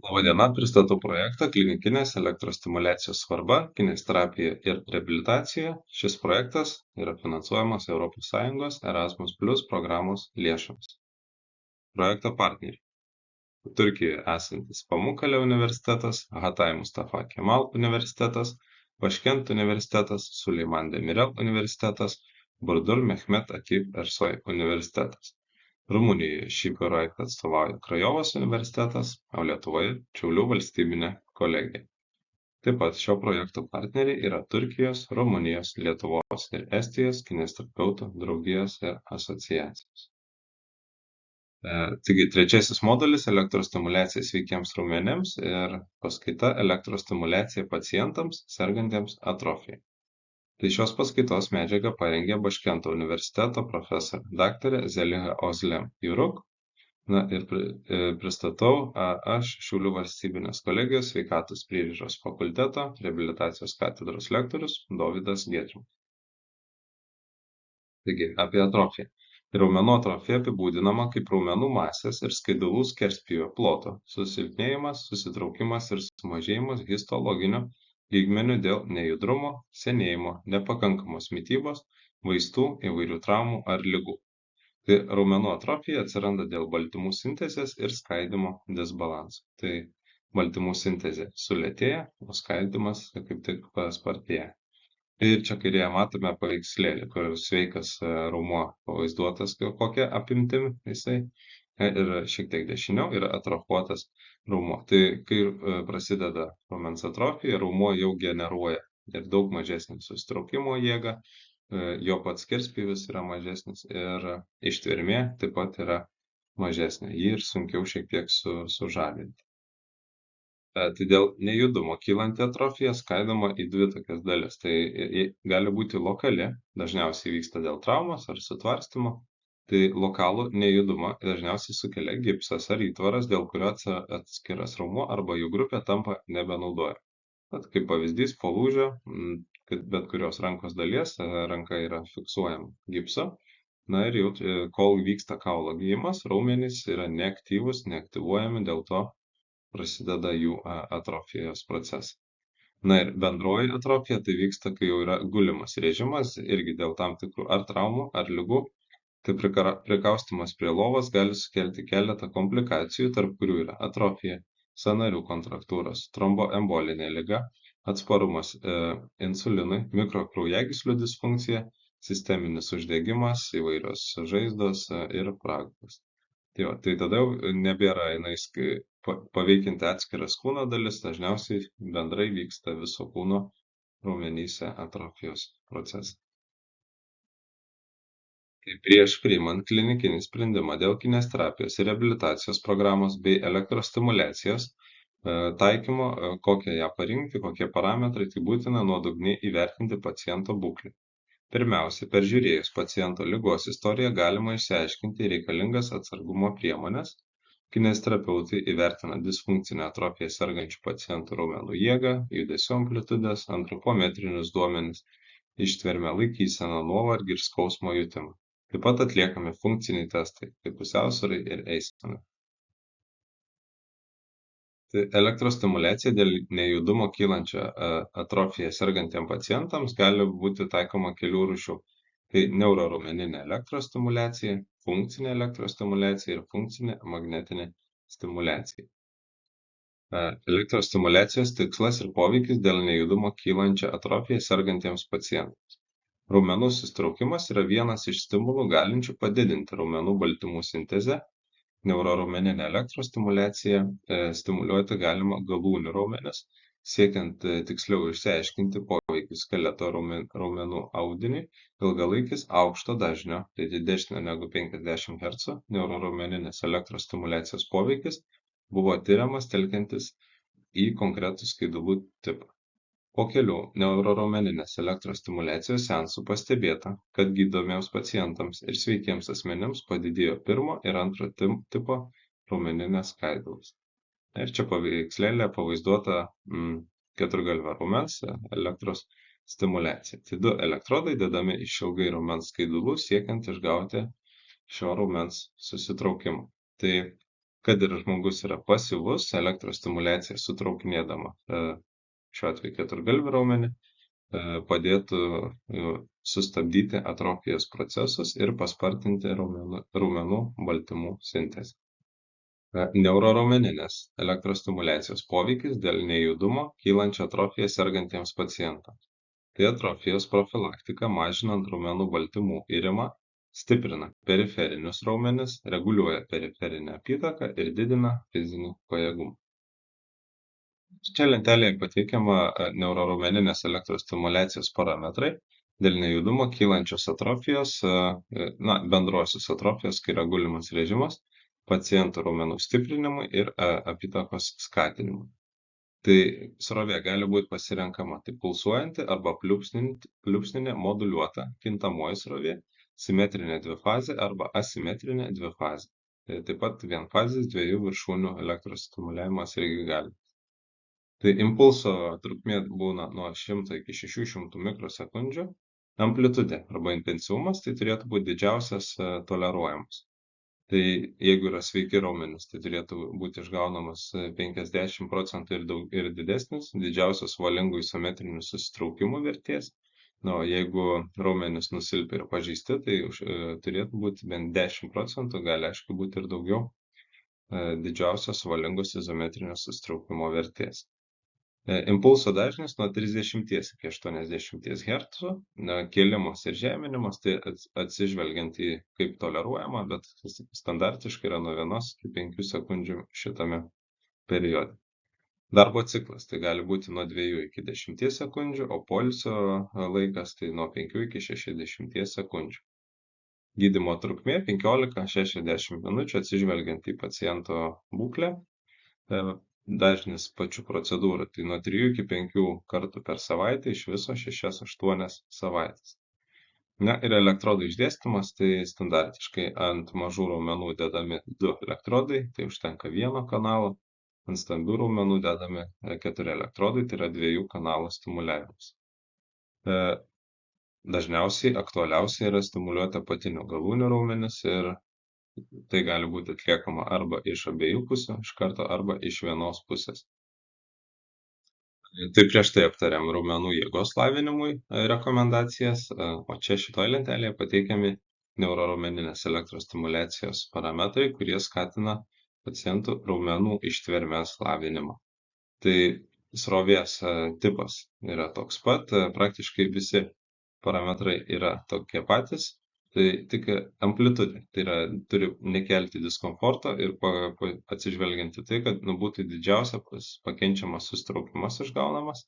Labadiena, pristatau projektą klinikinės elektrostimuliacijos svarba, kineziterapija ir reabilitacija. Šis projektas yra finansuojamas ES Erasmus Plus programos lėšomis. Projekto partneriai. Turkijoje esantis Pamukkale universitetas, Hatay Mustafa Kemal universitetas, Başkent universitetas, Süleyman Demirel universitetas, Burdur Mehmet Akif Ersoy universitetas. Rumunijoje šį projektą atstovauja Krajovos universitetas, o Lietuvoje Šiaulių valstybinė kolegija. Taip pat šio projekto partneriai yra Turkijos, Rumunijos, Lietuvos ir Estijos kineziterapeutų draugijos ir asociacijos. Taigi trečiasis modulis - elektrostimuliacija sveikiems raumenims ir paskaita elektrostimuliacija pacientams sergantiems atrofija. Tai šios paskaitos medžiagą parengė Başkento universiteto profesorė daktarė Zeliha Ozlem Juruk. Na ir pristatau aš Šiaulių valstybinės kolegijos sveikatos priežiūros fakulteto reabilitacijos katedros lektorius Dovydas Giedrimas. Taigi, apie atrofiją. Raumenų atrofija apibūdinama kaip raumenų masės ir skaidulų skerspjūvio ploto susilpnėjimas, susitraukimas ir sumažėjimas histologiniu lygmeniu dėl nejudrumo, senėjimo, nepakankamos mitybos, vaistų, įvairių traumų ar ligų. Tai raumenų atrofija atsiranda dėl baltymų sintezės ir skaidymo disbalanso. Tai baltymų sintezė sulėtėja, o skaidymas kaip tik paspartėja. Ir čia kairėje matome paveikslėlį, kur sveikas raumuo pavaizduotas kokia apimtim jisai ir šiek tiek dešiniau yra atrofuotas raumuo. Tai kai prasideda raumens atrofija, raumuo jau generuoja ir daug mažesnį susitraukimo jėgą, jo pats skerspjūvis yra mažesnis ir ištvermė taip pat yra mažesnė. Jį ir sunkiau šiek tiek sužadinti. Tai dėl nejudumo kylanti atrofija skaidoma į dvi tokias dalis. Tai gali būti lokali, dažniausiai vyksta dėl traumos ar sutvarstymo. Tai lokalų nejudumą dažniausiai sukelia gipsas ar įtvaras, dėl kurio atskiras raumuo arba jų grupė tampa nebenaudojama. Kaip pavyzdys, po lūžio, kad bet kurios rankos dalies ranka yra fiksuojama gipso. Na ir jau kol vyksta kaulo gijimas, raumenys yra neaktyvūs, neaktyvuojami, dėl to prasideda jų atrofijos procesas. Na ir bendroji atrofija tai vyksta, kai jau yra gulimas režimas, irgi dėl tam tikrų ar traumų, ar ligų. Tai prikaustimas prie lovos gali sukelti keletą komplikacijų, tarp kurių yra atrofija, sąnarių kontraktūros, tromboembolinė liga, atsparumas insulinui, mikrokraujagyslių disfunkcija, sisteminis uždegimas, įvairios žaizdos ir pragaras. Tai tada jau nebėra paveikinti atskiras kūno dalis, dažniausiai bendrai vyksta viso kūno raumenyse atrofijos procesas. Tai prieš priimant klinikinį sprendimą dėl kineziterapijos ir reabilitacijos programos bei elektrostimuliacijos taikymo, kokią ją parinkti, kokie parametrai, tai būtina nuodugniai įvertinti paciento būklę. Pirmiausia, peržiūrėjus paciento ligos istoriją galima išsiaiškinti reikalingas atsargumo priemones. Kineziterapeutai įvertina disfunkcinę atrofiją sergančių pacientų raumenų jėgą, judesio amplitudes, antropometrinius duomenis, ištvermę, laikyseną, nuovargį ir skausmo jutimą. Taip pat atliekami funkciniai testai, kaip pusiausvyrai ir eisena. Tai elektrostimuliacija dėl nejudumo kylančią atrofiją sergantiems pacientams gali būti taikoma kelių rūšių. Tai neuroraumeninė elektrostimuliacija, funkcinė elektrostimuliacija ir funkcinė magnetinė stimuliacija. Elektrostimuliacijos tikslas ir poveikis dėl nejudumo kylančią atrofiją sergantiems pacientams. Raumenų susitraukimas yra vienas iš stimulų galinčių padidinti raumenų baltymų sintezę. Neuroraumeninė elektrostimuliacija stimuliuoti galima galūnių raumenis, siekiant tiksliau išsiaiškinti poveikį skeleto raumenų audiniui. Ilgalaikis aukšto dažnio, tai didesnio negu 50 Hz neuroraumeninės elektrostimuliacijos poveikis buvo tiriamas telkiantis į konkretų skaidulų tipą. Po kelių neuroraumeninės elektrostimuliacijos seansų pastebėta, kad gydomiems pacientams ir sveikiems asmenims padidėjo pirmo ir antro tipo raumeninės skaidulos. Ir čia paveikslėlė pavaizduota keturgalvio raumens elektros stimuliacija. Tai du elektrodai dedami iš ilgai raumens skaidulų siekiant išgauti šio raumens susitraukimą. Tai kad ir žmogus yra pasyvus, elektros stimulacija sutraukinėdama šiuo atveju keturgalvį raumenį padėtų sustabdyti atrofijos procesus ir paspartinti raumenų baltymų sintezę. Neuroraumeninės elektros stimuliacijos poveikis dėl nejudumo kylančią atrofiją sergantiems pacientams. Tai atrofijos profilaktika mažinant raumenų baltymų irimą, stiprina periferinius raumenis, reguliuoja periferinę apytaką ir didina fizinį pajėgumą. Čia lentelėje pateikiama neuroraumeninės elektros stimuliacijos parametrai dėl nejudumo kylančios atrofijos, bendrosios atrofijos, kai yra gulimas režimas, pacientų raumenų stiprinimui ir apytakos skatinimui. Tai srovė gali būti pasirenkama tai pulsuojanti arba pliūpsninė moduliuota kintamoji srovė, simetrinė dvifazė arba asimetrinė dvifazė. Tai taip pat vienfazis dviejų viršūnių elektros stimuliavimas irgi gali. Tai impulso trukmė būna nuo 100 iki 600 mikrosekundžių. Amplitudė arba intensyvumas tai turėtų būti didžiausias toleruojamas. Tai jeigu yra sveiki raumenys, tai turėtų būti išgaunamas 50% ir didesnis, didžiausios valingų isometrinių susitraukimų vertės. O jeigu raumenys nusilpę ir pažeisti, tai turėtų būti bent 10%, gali aišku būti ir daugiau, didžiausios valingos izometrinio susitraukimo vertės. Impulso dažnis nuo 30 iki 80 Hz, kėlimas ir žeminimas, tai atsižvelgiant į kaip toleruojama, bet standartiškai yra nuo 1 iki 5 sekundžių šitame periode. Darbo ciklas tai gali būti nuo 2 iki 10 sekundžių, o poilsio laikas tai nuo 5 iki 60 sekundžių. Gydymo trukmė 15-60 minučių atsižvelgiant į paciento būklę. Dažnis pačių procedūrų tai nuo 3 iki 5 kartų per savaitę, iš viso 6-8 savaitės. Ir elektrodų išdėstymas, tai standartiškai ant mažų raumenų dedami 2 elektrodai, tai užtenka 1 kanalo, ant stambių raumenų dedami 4 elektrodai, tai yra 2 kanalų stimuliavimas. Dažniausiai aktualiausia yra stimuliuoti apatinių galūnių raumenis ir tai gali būti atliekama arba iš abiejų pusių iš karto, arba iš vienos pusės. Tai prieš tai aptariam raumenų jėgos lavinimui rekomendacijas, o čia šitoje lentelėje pateikiami neuroraumeninės elektros stimuliacijos parametrai, kurie skatina pacientų raumenų ištvermės lavinimą. Tai srovės tipas yra toks pat, praktiškai visi parametrai yra tokie patys. Tai tik amplitudė, tai yra turi nekelti diskomforto ir atsižvelgiant į tai, kad būtų didžiausias pakenčiamas susitraukimas išgaunamas,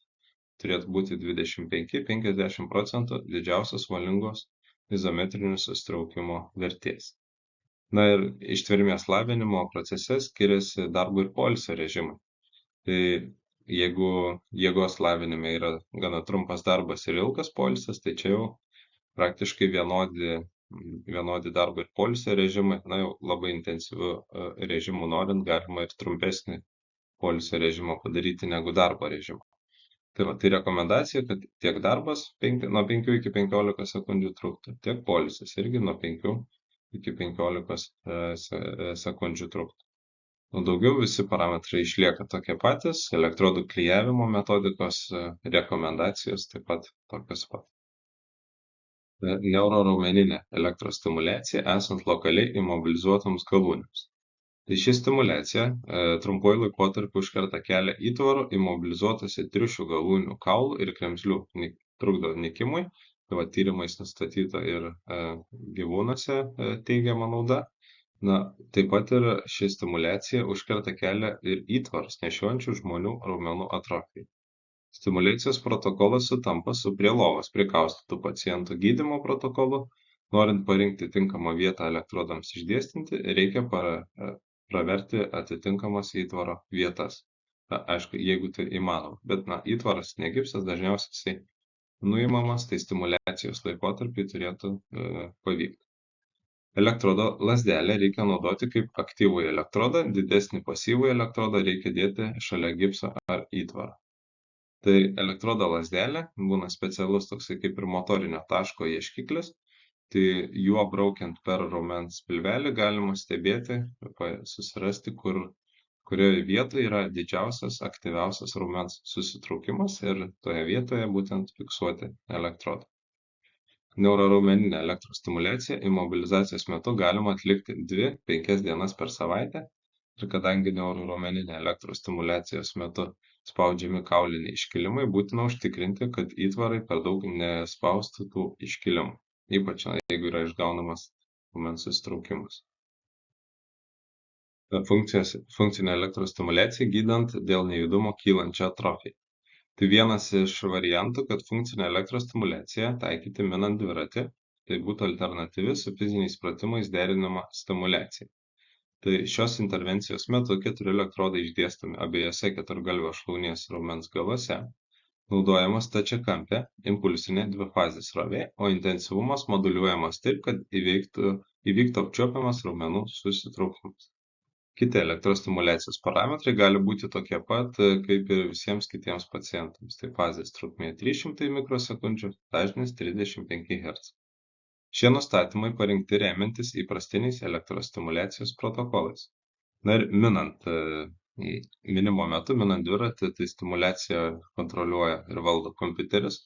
turėtų būti 25-50% didžiausios valingos izometrinių susitraukimo vertės. Ir ištvermės lavinimo procese skiriasi darbo ir poilsio režimai. Tai jeigu jėgos lavinime yra gana trumpas darbas ir ilgas poilsis, tai čia jau praktiškai vienodi darbo ir poilsio režimai, jau labai intensyvių režimų norint, galima ir trumpesnį poilsio režimą padaryti negu darbo režimą. Tai rekomendacija, kad tiek darbas nuo 5 iki 15 sekundžių truktų, tiek poilsis irgi nuo 5 iki 15 sekundžių truktų. Daugiau visi parametrai išlieka tokie patys, elektrodų klijavimo metodikos rekomendacijos taip pat tokios pat. Neuroraumeninė elektros stimuliacija esant lokaliai imobilizuotoms galūnėms. Tai ši stimuliacija trumpuoju laikotarpiu užkerta kelią įtvaro imobilizuotose triušių galūnių kaulų ir kremzlių, trukdo nykimui, tai tyrimais nustatyta ir gyvūnuose teigiama nauda. Taip pat ir ši stimuliacija užkerta kelią ir įtvarus nešiojančių žmonių raumenų atrofijai. Stimuliacijos protokolas sutampa su prie lovos prikaustytų pacientų gydymo protokolu. Norint parinkti tinkamą vietą elektrodams išdėstinti, reikia praverti atitinkamas įtvaro vietas. Aišku, jeigu tai įmanoma, bet įtvaras ne gipsas, dažniausiai nuimamas, tai stimuliacijos laikotarpiai turėtų pavykti. Elektrodo lazdelę reikia naudoti kaip aktyvų elektrodą, didesnį pasyvų elektrodą reikia dėti šalia gipso ar įtvaro. Tai elektrodo lazdelė būna specialus toksai kaip ir motorinio taško ieškiklis, Tai juo braukiant per raumens pilvelį galima stebėti, susirasti, kurioje vietoje yra didžiausias, aktyviausias raumens susitraukimas ir toje vietoje būtent fiksuoti elektrodą. Neuroraumeninę elektrostimuliaciją imobilizacijos metu galima atlikti 2-5 dienas per savaitę ir kadangi neuroraumeninė elektrostimuliacijos metu spaudžiami kauliniai iškilimai, būtina užtikrinti, kad įtvarai per daug nespaustų tų iškilimų, ypač jeigu yra išgaunamas raumens susitraukimas. Funkcinė elektrostimuliacija gydant dėl nejudumo kylančią atrofiją. Tai vienas iš variantų, kad funkcinę elektrostimuliaciją taikyti minant dviratį, tai būtų alternatyvi su fiziniais pratimais derinama stimuliacija. Tai šios intervencijos metu 4 elektrodai išdėstomi abiejose keturgalvio šlaunies raumens galuose, naudojama stačiakampė impulsinė dvifazė srovė, o intensyvumas moduliuojamas taip, kad įvyktų apčiuopiamas raumenų susitraukimas. Kiti elektrostimuliacijos parametrai gali būti tokie pat, kaip ir visiems kitiems pacientams. Tai fazės trukmė 300 mikrosekundžių, dažnis 35 Hz. Šie nustatymai parinkti remiantis įprastiniais elektrostimuliacijos protokolais. Na ir minimo metu, minant dviratį, tai stimuliaciją kontroliuoja ir valdo kompiuteris.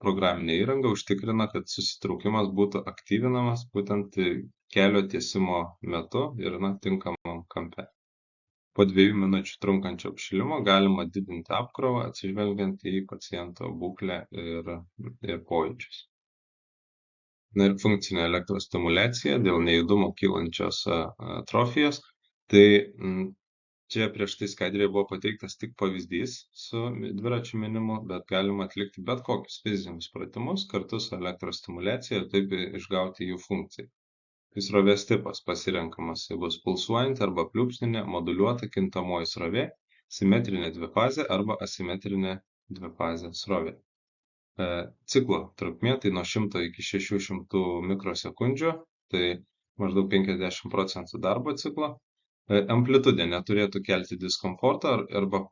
Programinė įranga užtikrina, kad susitraukimas būtų aktyvinamas būtent kelio tiesimo metu ir tinkamam kampe. Po 2 minučių trunkančio apšilimo galima didinti apkrovą atsižvelgiant į paciento būklę ir pojūčius. Na ir funkcinė elektrostimuliacija dėl nejudumo kylančios atrofijos. Tai čia prieš tai skaidrėje buvo pateiktas tik pavyzdys su dviračių minimu, bet galima atlikti bet kokius fizinius pratimus kartu su elektrostimuliacija ir taip išgauti jų funkciją. Srovės tipas pasirenkamas bus pulsuojanti arba pliūpsninė moduliuota kintamoji srovė, simetrinė dvifazė arba asimetrinė dvifazė srovė. Ciklo trukmė tai nuo 100 iki 600 mikrosekundžių, tai maždaug 50% darbo ciklo. Amplitudė neturėtų kelti diskomfortą arba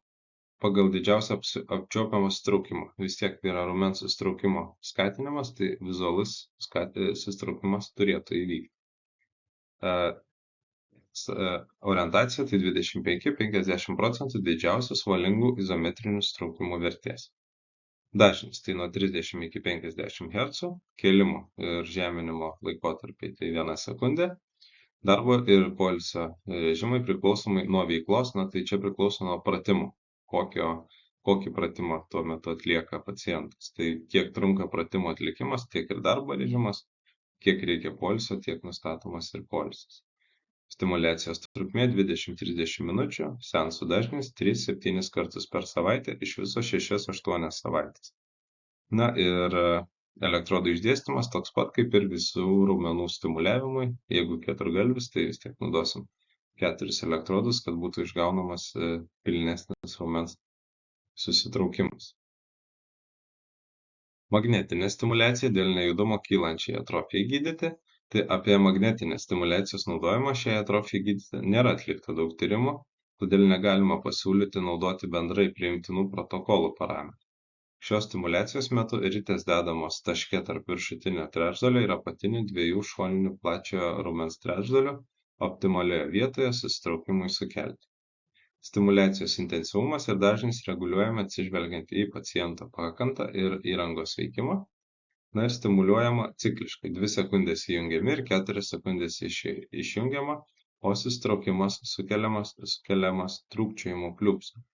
pagal didžiausią apčiuopiamą susitraukimą. Vis tiek tai yra raumens susitraukimo skatinimas, tai vizualus susitraukimas turėtų įvykti. Orientacija tai 25-50% didžiausios valingų izometrinių susitraukimų vertės. Dažnis tai nuo 30 iki 50 Hz, kėlimo ir žeminimo laikotarpiai tai 1 sekundė. Darbo ir poilsio režimai priklausomai nuo veiklos, tai čia priklauso nuo pratimų, kokį pratimą tuo metu atlieka pacientas. Tai kiek trunka pratimo atlikimas, tiek ir darbo režimas, kiek reikia poilsio, tiek nustatomas ir poilsis. Stimuliacijos trukmė 20-30 minučių, seansų dažnis 3-7 kartus per savaitę, iš viso 6-8 savaitės. Na ir elektrodų išdėstymas toks pat kaip ir visų raumenų stimuliavimui. Jeigu keturgalvis, tai vis tiek naudosim 4 elektrodus, kad būtų išgaunamas pilnesnis raumens susitraukimas. Magnetinė stimuliacija dėl nejudumo kylančiai atrofijai gydyti. Tai apie magnetinės stimuliacijos naudojimą šiai atrofijai gydyti nėra atlikta daug tyrimų, todėl negalima pasiūlyti naudoti bendrai priimtinų protokolų parametrų. Šios stimuliacijos metu ritės dedamos taške tarp viršutinio trečdalio ir apatinių 2 šoninių plačiojo raumens trečdalių optimalioje vietoje susitraukimui sukelti. Stimuliacijos intensyvumas ir dažnis reguliuojama atsižvelgiant į paciento pakantą ir įrangos veikimą. Na ir stimuliuojama cikliškai 2 sekundės įjungiami ir 4 sekundės išjungiama, o susitraukimas sukeliamas trūkčiojimo pliūpsniu.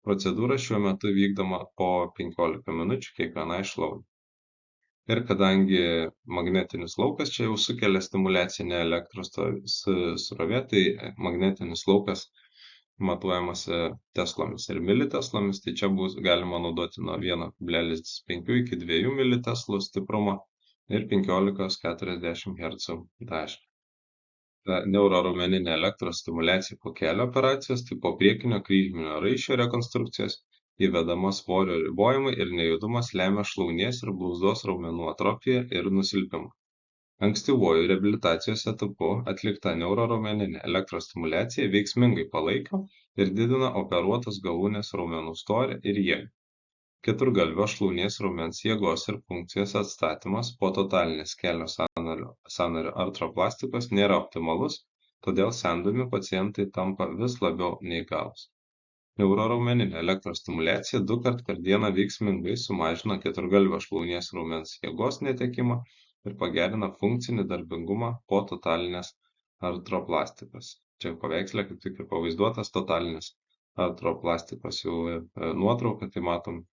Procedūra šiuo metu vykdoma po 15 minučių kiekvienai šlauniai. Ir kadangi magnetinis laukas čia jau sukelia stimuliaciją, ne elektros srovė, tai magnetinis laukas matuojamas teslomis ir militeslomis, tai čia bus galima naudoti nuo 1,5 iki 2 militeslų stiprumo ir 15-40 Hz dažnį. Neuroraumeninė elektrostimuliacija po kelio operacijos, tai po priekinio kryžminio raiščio rekonstrukcijos įvedama svorio ribojimai ir nejudumas lemia šlaunies ir blauzdos raumenų atrofiją ir nusilpimą. Ankstyvuoju reabilitacijos etapu atlikta neuroraumeninė elektrostimuliacija veiksmingai palaiko ir didina operuotos galūnės raumenų storį ir jėgą. Keturgalvio šlaunies raumens jėgos ir funkcijos atstatymas po totalinės kelio sąnario artroplastikos nėra optimalus, todėl sendami pacientai tampa vis labiau neįgalūs. Neuroraumeninė elektros stimuliacija 2 kart per dieną veiksmingai sumažina keturgalvio šlaunies raumens jėgos netekimą ir pagerina funkcinį darbingumą po totalinės artroplastikos. Čia paveiksle kaip tik ir pavaizduotas totalinės artroplastikos jau nuotrauka, tai matom,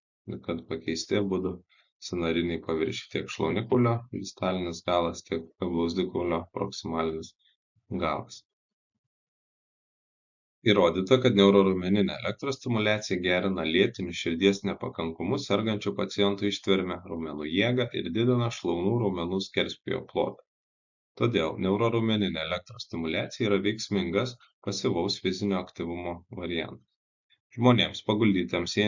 kad pakeisti abudu sąnariniai paviršiai, tiek šlaunikaulio distalinis galas, tiek blauzdikaulio proksimalinis galas. Įrodyta, kad neuroraumeninė elektros stimuliacija gerina lėtiniu širdies nepakankumu sergančių pacientų ištvermę, raumenų jėgą ir didina šlaunų raumenų skerspjūvio plotą. Todėl neuroraumeninė elektros stimuliacija yra veiksmingas pasyvaus fizinio aktyvumo variantas. Žmonėms paguldytiems į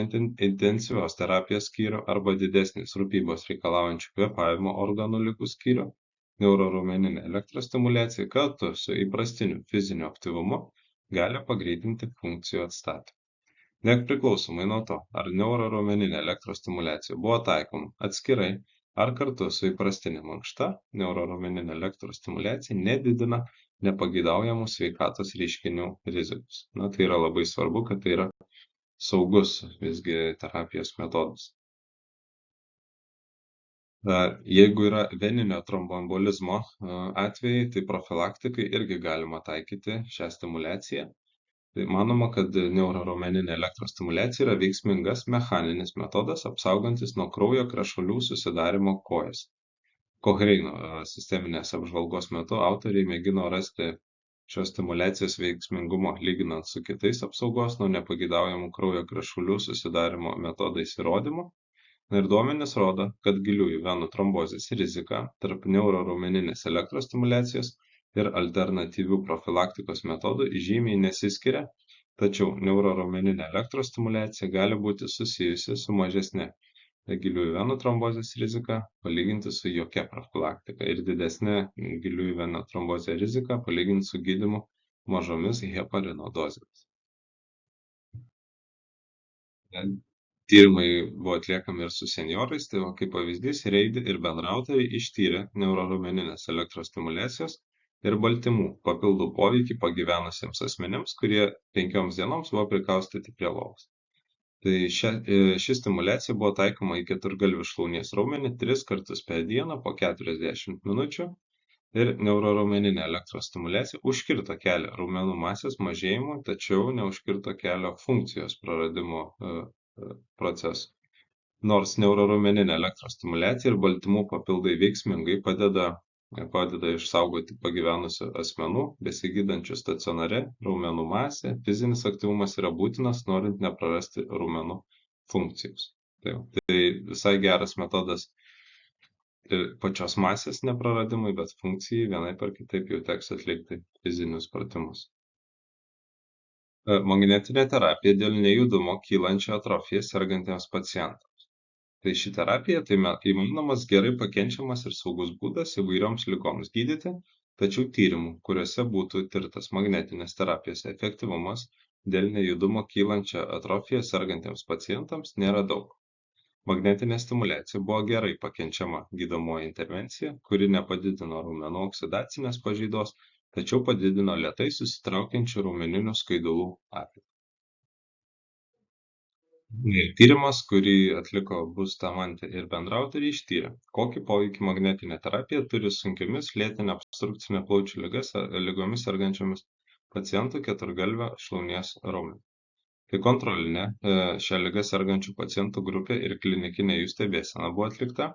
intensyvios terapijos skyrių arba didesnės rūpybos reikalaujančių kvėpavimo organų ligų skyrių neuroraumeninė elektros stimuliacija kartu su įprastiniu fiziniu aktyvumu gali pagreitinti funkcijų atstatymą. Nepriklausomai nuo to, ar neuroraumeninė elektros stimuliacija buvo taikoma atskirai ar kartu su įprastine mankšta, neuroraumeninė elektros stimuliacija nedidina nepageidaujamų sveikatos reiškinių rizikos. Tai yra labai svarbu, kad tai yra saugus visgi terapijos metodas. Jeigu yra veninio tromboembolizmo atvejai, tai profilaktikai irgi galima taikyti šią stimuliaciją. Tai manoma, kad neuroraumeninė elektros stimuliacija yra veiksmingas mechaninis metodas apsaugantis nuo kraujo krešulių susidarymo kojose. Kohreino sisteminės apžvalgos metu autoriai mėgino rasti šios stimuliacijos veiksmingumo lyginant su kitais apsaugos nuo nepageidaujamų kraujo krešulių susidarymo metodais įrodymų. Ir duomenys rodo, kad giliųjų venų trombozės rizika tarp neuroraumeninės elektros stimuliacijos ir alternatyvių profilaktikos metodų žymiai nesiskiria, tačiau neuroraumeninė elektros stimuliacija gali būti susijusi su mažesne giliųjų venų trombozės rizika palyginti su jokia profilaktika ir didesnė giliųjų venų trombozės rizika palyginti su gydymu mažomis heparino dozėmis. Tyrimai buvo atliekami ir su senjorais, tai kaip pavyzdys Reid ir bendrautoriai ištyrė neuroraumeninės elektros stimuliacijos ir baltymų papildų poveikį pagyvenusiems asmenims, kurie 5 dienoms buvo prikaustyti prie lovos. Tai ši stimuliacija buvo taikoma į keturgalvį šlaunies raumenį 3 kartus per dieną po 40 minučių ir neuroraumeninė elektros stimuliacija užkirto kelią raumenų masės mažėjimui, tačiau neužkirto kelio funkcijos praradimo procesų. Nors neuroraumeninė elektros stimuliacija ir baltymų papildai veiksmingai padeda išsaugoti pagyvenusių asmenų, besigydančių stacionare, raumenų masė, fizinis aktyvumas yra būtinas, norint neprarasti raumenų funkcijos. Tai visai geras metodas pačios masės nepraradimui, bet funkcijai vienaip ar kitaip jau teks atlikti fizinius pratimus. Magnetinė terapija dėl nejudumo kylančią atrofiją sergantiems pacientams. Tai ši terapija įmanomas gerai pakenčiamas ir saugus būdas įvairioms ligoms gydyti, tačiau tyrimų, kuriuose būtų tirtas magnetinės terapijos efektyvumas dėl nejudumo kylančią atrofiją sergantiems pacientams nėra daug. Magnetinė stimuliacija buvo gerai pakenčiama gydomoji intervencija, kuri nepadidino raumenų oksidacinės pažaidos, tačiau padidino lėtai susitraukiančių raumeninių skaidulų apimtį. Tyrimas, kurį atliko Bustamante ir bendraautoriai, ištyrė, kokį poveikį magnetinė terapija turi sunkiomis lėtinio obstrukcinio plaučių ligomis sergančiomis pacientų keturgalvio šlaunies raumenį. Tai kontrolinė šią ligą sergančių pacientų grupė ir klinikinė jų stebėsena buvo atlikta.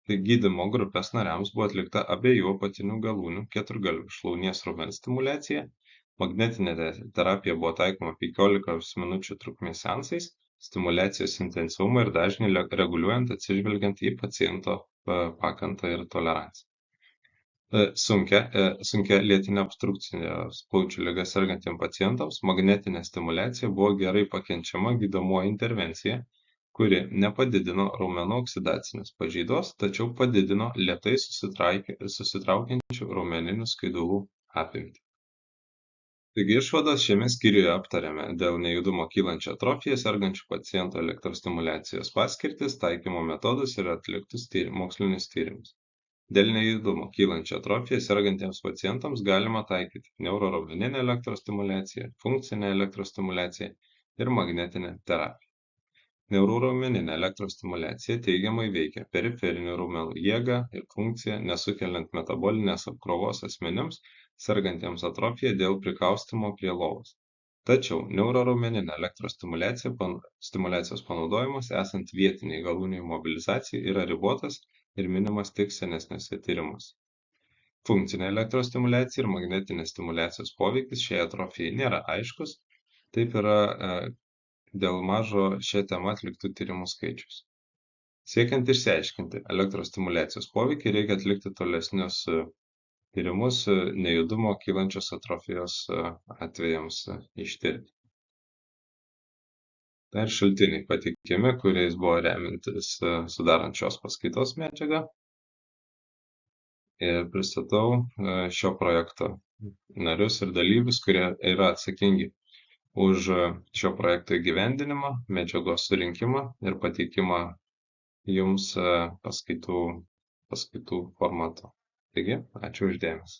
Tai gydymo grupės nariams buvo atlikta abiejų apatinių galūnių keturgalvių šlaunies raumens stimuliacija. Magnetinė terapija buvo taikoma 15 minučių trukmės seansais, stimuliacijos intensyvumą ir dažnį reguliuojant atsižvelgiant į paciento pakantą ir toleranciją. Sunkia lėtinė obstrukcinė plaučių liga sergantiems pacientams magnetinė stimuliacija buvo gerai pakenčiama gydomoji intervencija, kuri nepadidino raumenų oksidacinės pažaidos, tačiau padidino lėtai susitraukiančių raumeninių skaidulų apimtį. Taigi išvadas šiame skyriuje aptarėme dėl nejudumo kylančią atrofiją sergančių pacientų elektrostimuliacijos paskirtis, taikymo metodus ir atliktus mokslinius tyrimus. Dėl nejudumo kylančią atrofiją sergantiems pacientams galima taikyti neuroraumeninę elektrostimuliaciją, funkcinę elektrostimuliaciją ir magnetinę terapiją. Neuroraumeninė elektrostimuliacija teigiamai veikia periferinių raumenų jėgą ir funkciją, nesukeliant metabolinės apkrovos asmenims, sergantiems atrofija dėl prikaustimo prie lovos. Tačiau neuroraumeninė elektrostimuliacijos panaudojimas esant vietiniai galūnių mobilizacijai yra ribotas ir minimas tik senesniuose tyrimuose. Funkcinė elektrostimuliacija ir magnetinės stimuliacijos poveikis šiai atrofijai nėra aiškus, taip yra dėl mažo šią temą atliktų tyrimų skaičiaus. Siekiant išsiaiškinti elektrostimuliacijos poveikį, reikia atlikti tolesnius tyrimus nejudumo kylančios atrofijos atvejams ištirti. Ir šaltiniai patikimi, kuriais buvo remintis sudarant šios paskaitos medžiagą. Ir pristatau šio projekto narius ir dalyvius, kurie yra atsakingi už šio projekto įgyvendinimą, medžiagos surinkimą ir pateikimą jums paskaitų formatu. Taigi, ačiū už dėmesį.